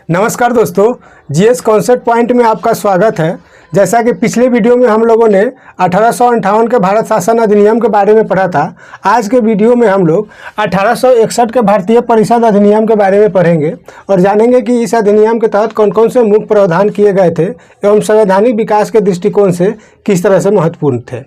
नमस्कार दोस्तों, GS concept point में आपका स्वागत है। जैसा कि पिछले वीडियो में हम लोगों ने 1858 के भारत शासन अधिनियम के बारे में पढ़ा था, आज के वीडियो में हम लोग 1861 के भारतीय परिषद अधिनियम के बारे में पढ़ेंगे और जानेंगे कि इस अधिनियम के तहत कौन कौन से मुख्य प्रावधान किए गए थे एवं संवैधानिक विकास के दृष्टिकोण से किस तरह से महत्वपूर्ण थे।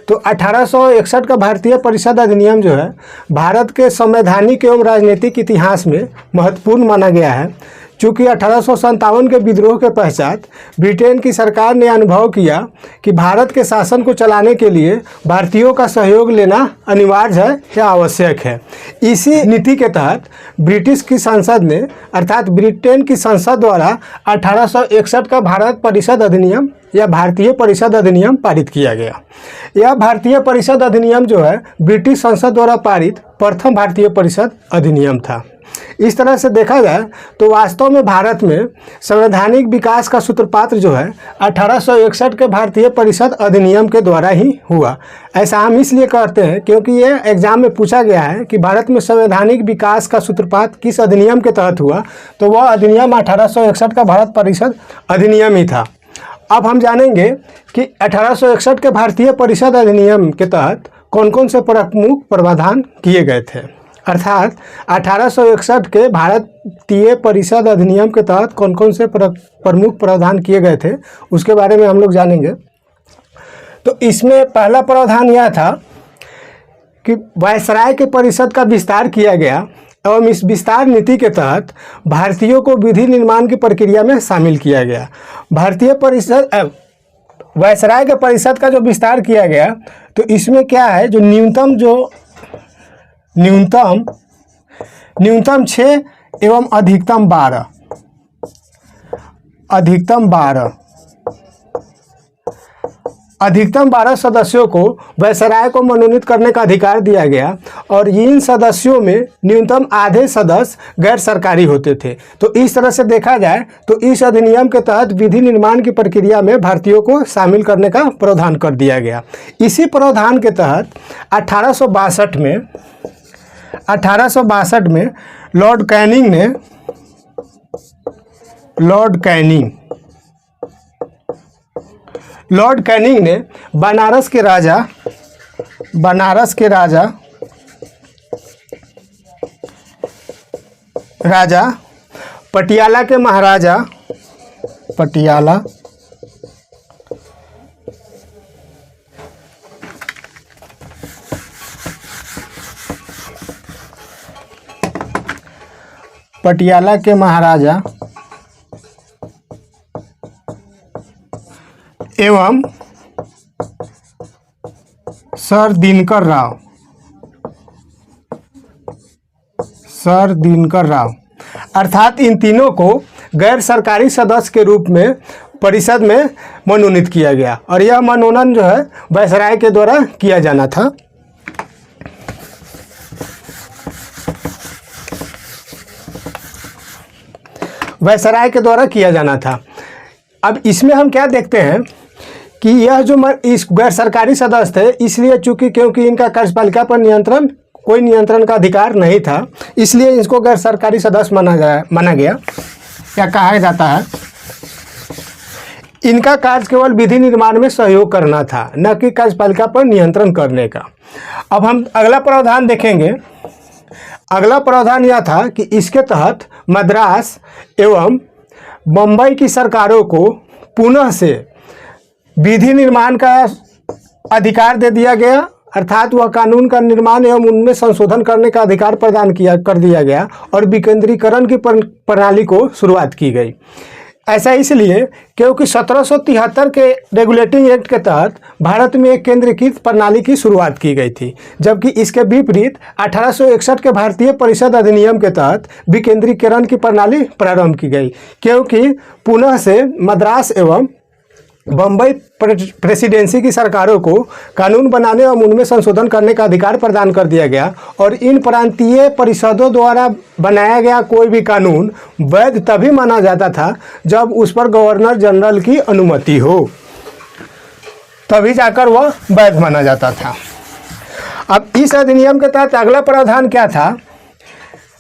तो 1861 का भारतीय परिषद अधिनियम जो है भारत के संवैधानिक एवं राजनीतिक इतिहास में महत्वपूर्ण माना गया है। चूँकि 1857 के विद्रोह के पश्चात ब्रिटेन की सरकार ने अनुभव किया कि भारत के शासन को चलाने के लिए भारतीयों का सहयोग लेना अनिवार्य है या आवश्यक है। इसी नीति के तहत ब्रिटिश की संसद ने अर्थात ब्रिटेन की संसद द्वारा 1861 का भारत परिषद अधिनियम या भारतीय परिषद अधिनियम पारित किया गया। यह भारतीय परिषद अधिनियम जो है ब्रिटिश संसद द्वारा पारित प्रथम भारतीय परिषद अधिनियम था। इस तरह से देखा जाए तो वास्तव में भारत में संवैधानिक विकास का सूत्रपात जो है 1861 के भारतीय परिषद अधिनियम के द्वारा ही हुआ। ऐसा हम इसलिए कहते हैं क्योंकि ये एग्जाम में पूछा गया है कि भारत में संवैधानिक विकास का सूत्रपात किस अधिनियम के तहत हुआ, तो वह अधिनियम 1861 का भारत परिषद अधिनियम ही था। अब हम जानेंगे कि 1861 के भारतीय परिषद अधिनियम के तहत कौन कौन से प्रमुख प्रावधान किए गए थे। अर्थात 1861 के भारतीय परिषद अधिनियम के तहत कौन कौन से प्रमुख प्रावधान किए गए थे उसके बारे में हम लोग जानेंगे। तो इसमें पहला प्रावधान यह था कि वायसराय के परिषद का विस्तार किया गया एवं इस विस्तार नीति के तहत भारतीयों को विधि निर्माण की प्रक्रिया में शामिल किया गया। भारतीय परिषद वायसराय के परिषद का जो विस्तार किया गया तो इसमें क्या है, जो न्यूनतम 6 एवं अधिकतम 12 सदस्यों को वायसराय को मनोनीत करने का अधिकार दिया गया और इन सदस्यों में न्यूनतम आधे सदस्य गैर सरकारी होते थे। तो इस तरह से देखा जाए तो इस अधिनियम के तहत विधि निर्माण की प्रक्रिया में भारतीयों को शामिल करने का प्रावधान कर दिया गया। इसी प्रावधान के तहत 1862 में लॉर्ड कैनिंग ने बनारस के राजा पटियाला के महाराजा पटियाला के महाराजा एवं सर दिनकर राव अर्थात इन तीनों को गैर सरकारी सदस्य के रूप में परिषद में मनोनीत किया गया और यह मनोनयन जो है वायसराय के द्वारा किया जाना था। वायसराय के द्वारा किया जाना था। अब इसमें हम क्या देखते हैं कि यह जो इस गैर सरकारी सदस्य थे, इसलिए क्योंकि इनका कार्यपालिका पर कोई नियंत्रण का अधिकार नहीं था, इसलिए इसको गैर सरकारी सदस्य माना गया या कहा जाता है। इनका कार्य केवल विधि निर्माण में सहयोग करना था, न कि कार्यपालिका पर नियंत्रण करने का। अब हम अगला प्रावधान देखेंगे। अगला प्रावधान यह था कि इसके तहत मद्रास एवं बम्बई की सरकारों को पुनः से विधि निर्माण का अधिकार दे दिया गया, अर्थात वह कानून का निर्माण एवं उनमें संशोधन करने का अधिकार प्रदान कर दिया गया और विकेंद्रीकरण की प्रणाली को शुरुआत की गई। ऐसा इसलिए क्योंकि 1773 के रेगुलेटिंग एक्ट के तहत भारत में एक केंद्रीकृत प्रणाली की शुरुआत की गई थी, जबकि इसके विपरीत 1861 के भारतीय परिषद अधिनियम के तहत विकेंद्रीकरण की प्रणाली प्रारंभ की गई, क्योंकि पुनः से मद्रास एवं बम्बई प्रेसिडेंसी की सरकारों को कानून बनाने और उनमें संशोधन करने का अधिकार प्रदान कर दिया गया और इन प्रांतीय परिषदों द्वारा बनाया गया कोई भी कानून वैध तभी माना जाता था जब उस पर गवर्नर जनरल की अनुमति हो, तभी जाकर वह वैध माना जाता था। अब इस अधिनियम के तहत अगला प्रावधान क्या था?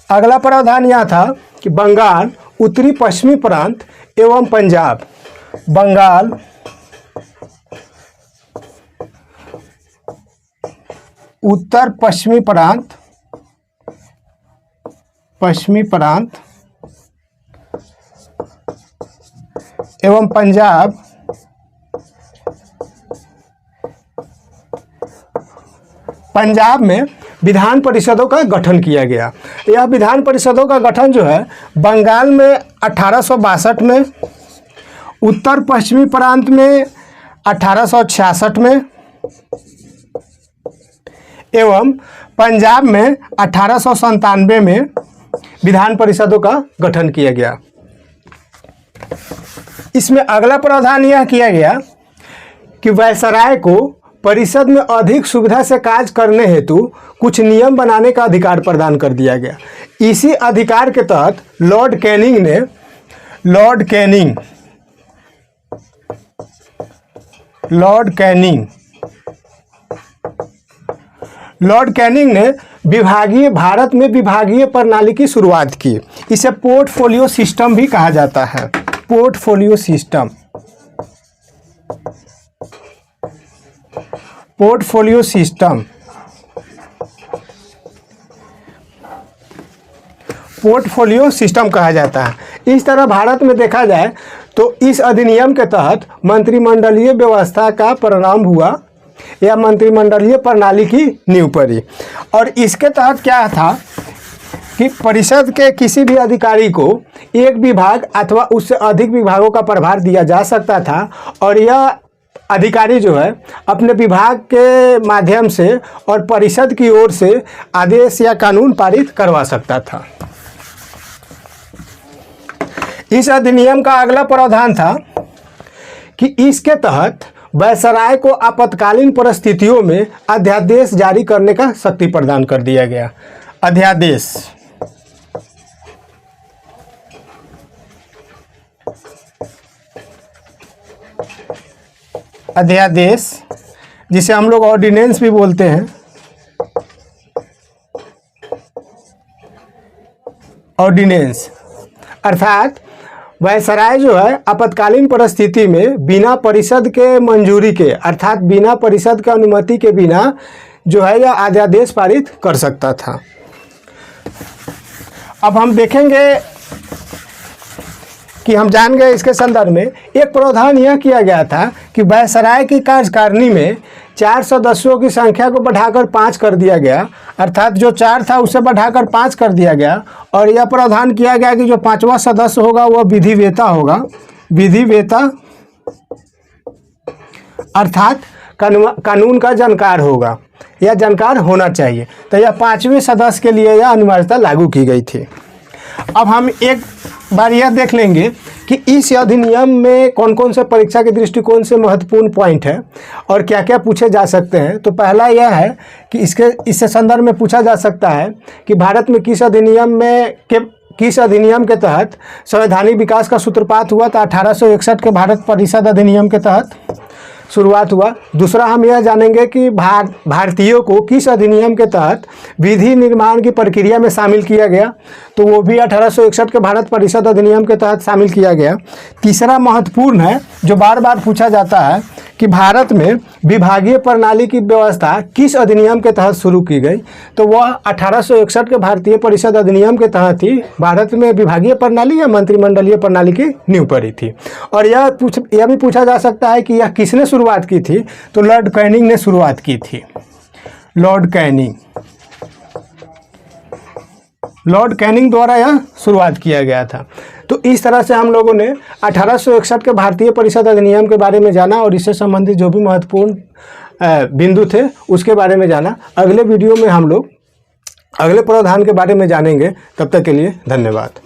अगला प्रावधान यह था कि बंगाल, उत्तरी पश्चिमी प्रांत एवं पंजाब, बंगाल, उत्तर पश्चिमी प्रांत एवं पंजाब में विधान परिषदों का गठन किया गया। यह विधान परिषदों का गठन जो है बंगाल में 1862 में, उत्तर पश्चिमी प्रांत में 1866 में एवं पंजाब में 1897 में विधान परिषदों का गठन किया गया। इसमें अगला प्रावधान यह किया गया कि वायसराय को परिषद में अधिक सुविधा से कार्य करने हेतु कुछ नियम बनाने का अधिकार प्रदान कर दिया गया। इसी अधिकार के तहत लॉर्ड कैनिंग ने भारत में विभागीय प्रणाली की शुरुआत की। इसे पोर्टफोलियो सिस्टम भी कहा जाता है। पोर्टफोलियो सिस्टम कहा जाता है। इस तरह भारत में देखा जाए तो इस अधिनियम के तहत मंत्रिमंडलीय व्यवस्था का परिणाम हुआ या मंत्रिमंडलीय प्रणाली की नींव पड़ी। और इसके तहत क्या था कि परिषद के किसी भी अधिकारी को एक विभाग अथवा उससे अधिक विभागों का प्रभार दिया जा सकता था और यह अधिकारी जो है अपने विभाग के माध्यम से और परिषद की ओर से आदेश या कानून पारित करवा सकता था। इस अधिनियम का अगला प्रावधान था कि इसके तहत वायसराय को आपातकालीन परिस्थितियों में अध्यादेश जारी करने का शक्ति प्रदान कर दिया गया। अध्यादेश जिसे हम लोग ऑर्डिनेंस भी बोलते हैं। ऑर्डिनेंस अर्थात वायसराय जो है आपातकालीन परिस्थिति में बिना परिषद के मंजूरी के अर्थात बिना परिषद के अनुमति के बिना जो है यह अध्यादेश पारित कर सकता था। अब हम देखेंगे कि हम जान गए इसके संदर्भ में एक प्रावधान यह किया गया था कि वायसराय की कार्यकारिणी में 4 सदस्यों की संख्या को बढ़ाकर 5 कर दिया गया, अर्थात जो 4 था उसे बढ़ाकर 5 कर दिया गया। और यह प्रावधान किया गया कि जो 5वां सदस्य होगा वह विधिवेता होगा। विधिवेता अर्थात कानून का जानकार होगा या जानकार होना चाहिए। तो यह 5वें सदस्य के लिए यह अनिवार्यता लागू की गई थी। अब हम एक बार यह देख लेंगे कि इस अधिनियम में कौन कौन से परीक्षा के दृष्टिकोण से महत्वपूर्ण पॉइंट है और क्या क्या पूछे जा सकते हैं। तो पहला यह है कि इससे संदर्भ में पूछा जा सकता है कि भारत में किस अधिनियम के तहत संवैधानिक विकास का सूत्रपात हुआ। तो 1861 के भारत परिषद अधिनियम के तहत शुरुआत हुआ। दूसरा हम यह जानेंगे कि भारतीयों को किस अधिनियम के तहत विधि निर्माण की प्रक्रिया में शामिल किया गया। तो वो भी 1861 के भारत परिषद अधिनियम के तहत शामिल किया गया। तीसरा महत्वपूर्ण है जो बार बार पूछा जाता है कि भारत में विभागीय प्रणाली की व्यवस्था किस अधिनियम के तहत शुरू की गई। तो वह 1861 के भारतीय परिषद अधिनियम के तहत ही भारत में विभागीय प्रणाली या मंत्रिमंडलीय प्रणाली की नींव पड़ी थी। और यह भी पूछा जा सकता है कि यह किसने शुरुआत की थी। तो लॉर्ड कैनिंग ने शुरुआत की थी। लॉर्ड कैनिंग द्वारा यह शुरुआत किया गया था। तो इस तरह से हम लोगों ने 1861 के भारतीय परिषद अधिनियम के बारे में जाना और इससे संबंधित जो भी महत्वपूर्ण बिंदु थे उसके बारे में जाना। अगले वीडियो में हम लोग अगले प्रावधान के बारे में जानेंगे। तब तक के लिए धन्यवाद।